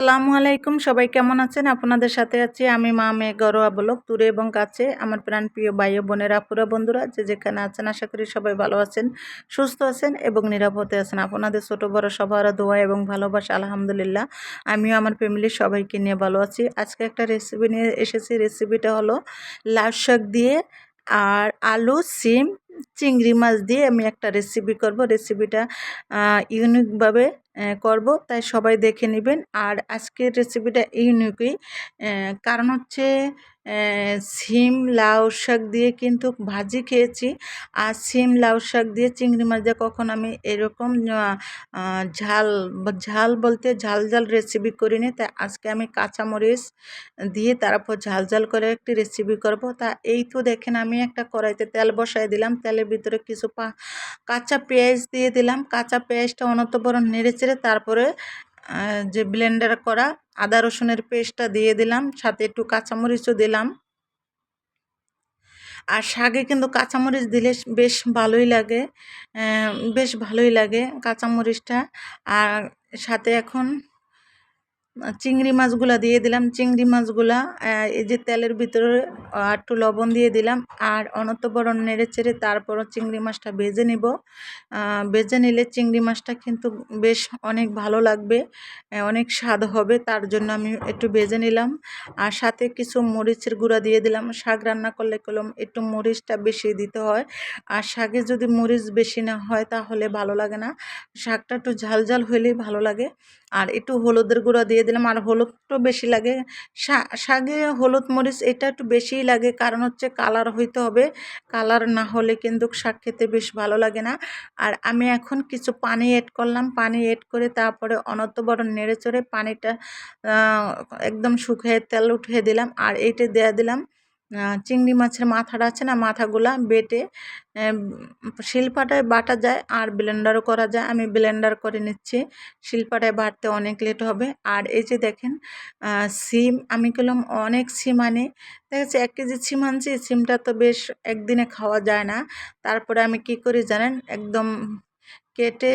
আসসালামু আলাইকুম, সবাই কেমন আছেন? আপনাদের সাথে আছি আমি মা মেয়ে ঘরোয়া ব্লগ। দূরে এবং কাছে আমার প্রাণপ্রিয় ভাই ও বোনেরা, আপুরা, বন্ধুরা যে যেখানে আছেন, আশা করি সবাই ভালো আছেন, সুস্থ আছেন এবং নিরাপদে আছেন। আপনাদের ছোট বড় সবার দোয়া এবং ভালোবাসা আলহামদুলিল্লাহ আমিও আমার ফ্যামিলির সবাইকে নিয়ে ভালো আছি। আজকে একটা রেসিপি নিয়ে এসেছি। রেসিপিটা হলো লাউ শাক দিয়ে আর আলু, সিম, চিংড়ি মাছ দিয়ে আমি একটা রেসিপি করব। রেসিপিটা ইউনিকভাবে করব, তাই সবাই দেখে নেবেন। আর আজকের রেসিপিটা ইউনিকই, কারণ হচ্ছে সিম লাউ শাক দিয়ে কিন্তু ভাজি খেয়েছি, আর সিম লাউ শাক দিয়ে চিংড়ি মাছ দিয়ে কখন আমি এরকম ঝাল ঝাল বলতে ঝাল ঝাল রেসিপি করিনি। তাই আজকে আমি কাঁচামরিচ দিয়ে তারপর ঝাল ঝাল করে একটি রেসিপি করব। তা এই তো দেখেন, আমি একটা কড়াইতে তেল বসাই দিলাম। তেলের ভিতরে কিছু কাঁচা পেঁয়াজ দিয়ে দিলাম। কাঁচা পেঁয়াজটা অনতপর নেড়েচেড়ে তারপরে যে ব্লেন্ডার করা আদা রসুনের পেস্টটা দিয়ে দিলাম, সাথে একটু কাঁচামরিচও দিলাম। আর শাকে কিন্তু কাঁচামরিচ দিলে বেশ ভালোই লাগে কাঁচামরিচটা। আর সাথে এখন চিংড়ি মাছগুলা দিয়ে দিলাম। চিংড়ি মাছগুলা এই যে তেলের ভিতরে একটু লবণ দিয়ে দিলাম, আর অনতপর নেড়েচেড়ে তারপর চিংড়ি মাছটা ভেজে নিব। ভেজে নিলে চিংড়ি মাছটা কিন্তু বেশ অনেক ভালো লাগবে, অনেক স্বাদ হবে। তার জন্য আমি একটু ভেজে নিলাম। আর সাথে কিছু মরিচের গুঁড়া দিয়ে দিলাম। শাক রান্না করলে কলম একটু মরিচটা বেশি দিতে হয়, আর শাকে যদি মরিচ বেশি না হয় তাহলে ভালো লাগে না। শাকটা একটু ঝাল ঝাল হলেই ভালো লাগে। আর একটু হলুদের গুঁড়া দিয়ে দিলাম, আর হলুদটাও বেশি লাগে। শাকে হলুদ মরিচ এটা একটু বেশিই লাগে, কারণ হচ্ছে কালার হইতে হবে। কালার না হলে কিন্তু শাক খেতে বেশ ভালো লাগে না। আর আমি এখন কিছু পানি এড করলাম। পানি এড করে তারপরে অনবরত নেড়েচড়ে পানিটা একদম শুকিয়ে তেল উঠিয়ে দিলাম। আর এইটা দিয়ে দিলাম চিংড়ি মাছের মাথাটা আছে না, মাথাগুলা বেটে শিলপাটায় বাটা যায় আর ব্লেন্ডারও করা যায়। আমি ব্লেন্ডার করে নিচ্ছি, শিলপাটায় বাটতে অনেক লেট হবে। আর এই যে দেখেন সিম আমি কিনলাম, অনেক সিম আনি। দেখা যাচ্ছে 1 কেজি সিম আনছি। সিমটা তো বেশ একদিনে খাওয়া যায় না। তারপরে আমি কি করি জানেন, একদম কেটে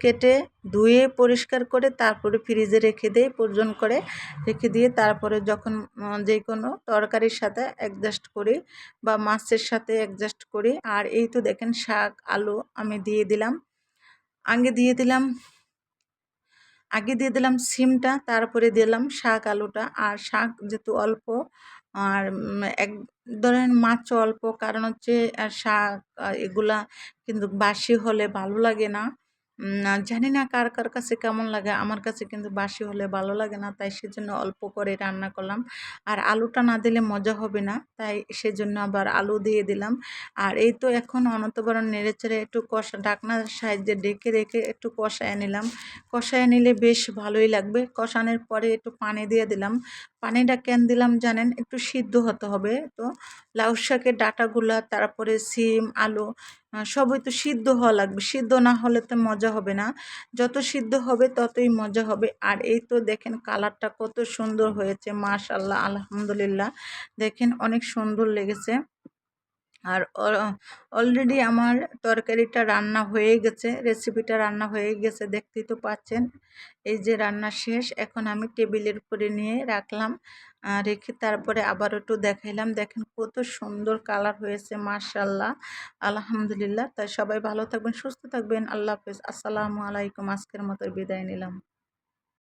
কেটে ধুয়ে পরিষ্কার করে তারপরে ফ্রিজে রেখে দিই, পর্যন্ত করে রেখে দিয়ে তারপরে যখন যে কোনো তরকারির সাথে অ্যাডজাস্ট করি বা মাছের সাথে অ্যাডজাস্ট করি। আর এই তো দেখেন শাক আলু আমি দিয়ে দিলাম। আগে দিয়ে দিলাম আগে দিয়ে দিলাম সিমটা, তারপরে দিলাম শাক আলুটা। আর শাক যেহেতু অল্প, আর এক ধরেন মাছও অল্প, কারণ হচ্ছে শাক এগুলা কিন্তু বাসি হলে ভালো লাগে না। জানি না কার কার কাছে কেমন লাগে, আমার কাছে কিন্তু বাসি হলে ভালো লাগে না, তাই সেজন্য অল্প করে রান্না করলাম। আর আলুটা না দিলে মজা হবে না, তাই সেজন্য আবার আলু দিয়ে দিলাম। আর এই তো এখন অনবরত নেড়েচেড়ে একটু ঢাকনার সাহায্যে ঢেকে রেখে একটু কষায় নিলাম। কষায় নিলে বেশ ভালোই লাগবে। কষানোর পরে একটু পানি দিয়ে দিলাম। পানিটা কেন দিলাম জানেন, একটু সিদ্ধ হতে হবে তো। লাউ শাকের ডাঁটাগুলা, তারপরে সিম আলু সবই তো সিদ্ধ হওয়া লাগবে। সিদ্ধ না হলে তো মজা হবে না। যত সিদ্ধ হবে ততই মজা হবে। আর এই তো দেখেন কালারটা কত সুন্দর হয়েছে, মাশাআল্লাহ আলহামদুলিল্লাহ। দেখেন অনেক সুন্দর লেগেছে। আর অলরেডি আমার তরকারিটা রান্না হয়ে গেছে, রেসিপিটা রান্না হয়ে গেছে, দেখতেই তো পাচ্ছেন। এই যে রান্না শেষ, এখন আমি টেবিলের উপরে নিয়ে রাখলাম। রেখে তারপরে আবার একটু দেখাইলাম। দেখেন কত সুন্দর কালার হয়েছে, মাশাআল্লাহ আলহামদুলিল্লাহ। তাই সবাই ভালো থাকবেন, সুস্থ থাকবেন। আল্লাহ হাফেজ, আসসালামু আলাইকুম। আজকের মতো বিদায় নিলাম।